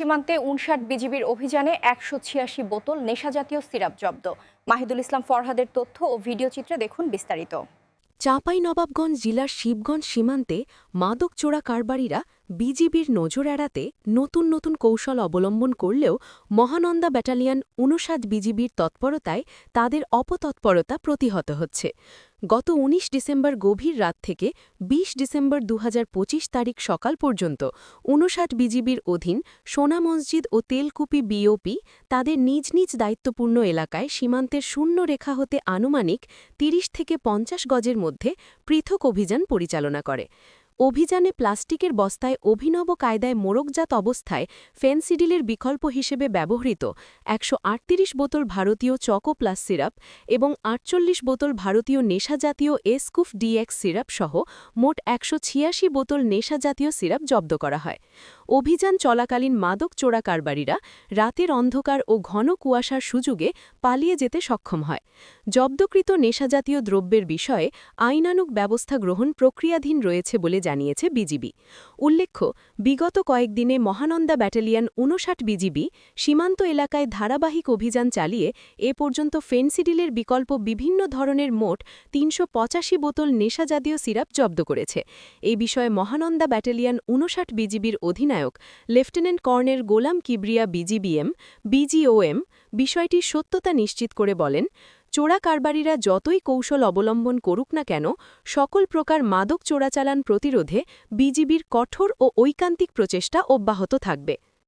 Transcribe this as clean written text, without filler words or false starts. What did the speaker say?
সীমান্তে ৫৯ বিজিবির অভিযানে ১৮৬ বোতল নেশাজাতীয় সিরাপ জব্দ। মাহিদুল ইসলাম ফরহাদের তথ্য ও ভিডিও চিত্রে দেখুন বিস্তারিত। চাঁপাইনবাবগঞ্জ জেলার শিবগঞ্জ সীমান্তে মাদক চোরা কারবারিরা বিজিবির নজর এড়াতে নতুন নতুন কৌশল অবলম্বন করলেও মহানন্দা ব্যাটালিয়ন ৫৯ বিজিবির তৎপরতায় তাদের অপতৎপরতা প্রতিহত হচ্ছে। গত ১৯ ডিসেম্বর গভীর রাত থেকে ২০ ডিসেম্বর ২০২৫ তারিখ সকাল পর্যন্ত ৫৯ বিজিবির অধীন সোনা মসজিদ ও তেলকুপি বিওপি তাদের নিজ নিজ দায়িত্বপূর্ণ এলাকায় সীমান্তের শূন্য রেখা হতে আনুমানিক ৩০ থেকে ৫০ গজের মধ্যে পৃথক অভিযান পরিচালনা করে। অভিযানে প্লাস্টিকের বস্তায় অভিনব কায়দায় মোড়কজাত অবস্থায় ফেনসিডিলের বিকল্প হিসেবে ব্যবহৃত ১৩৮ বোতল ভারতীয় চকো প্লাস সিরাপ এবং ৪৮ বোতল ভারতীয় নেশাজাতীয় এসকুফ ডিএক্স সিরাপ সহ মোট ১৮৬ বোতল নেশাজাতীয় সিরাপ জব্দ করা হয়। অভিযান চলাকালীন মাদক চোরা কারবারিরা রাতের অন্ধকার ও ঘন কুয়াশার সুযোগে পালিয়ে যেতে সক্ষম হয়। জব্দকৃত নেশাজাতীয় দ্রব্যের বিষয়ে আইনানুগ ব্যবস্থা গ্রহণ প্রক্রিয়াধীন রয়েছে বলে জানিয়েছে বিজিবি। উল্লেখ্য, বিগত কয়েকদিনে মহানন্দা ব্যাটালিয়ন ৫৯ বিজিবি সীমান্ত এলাকায় ধারাবাহিক অভিযান চালিয়ে এ পর্যন্ত ফেনসিডিলের বিকল্প বিভিন্ন ধরনের মোট ৩৮৫ বোতল নেশাজাতীয় সিরাপ জব্দ করেছে। এই বিষয়ে মহানন্দা ব্যাটালিয়ন ৫৯ বিজিবির অধিনায়ক লেফটেন্যান্ট কর্নেল গোলাম কিবরিয়া বিজিওএম বিষয়টির সত্যতা নিশ্চিত করে বলেন, চোরা কারবারিরা যতই কৌশল অবলম্বন করুক না কেন, সকল প্রকার মাদক চোরাচালান প্রতিরোধে বিজিবির কঠোর ও ঐকান্তিক প্রচেষ্টা অব্যাহত থাকবে।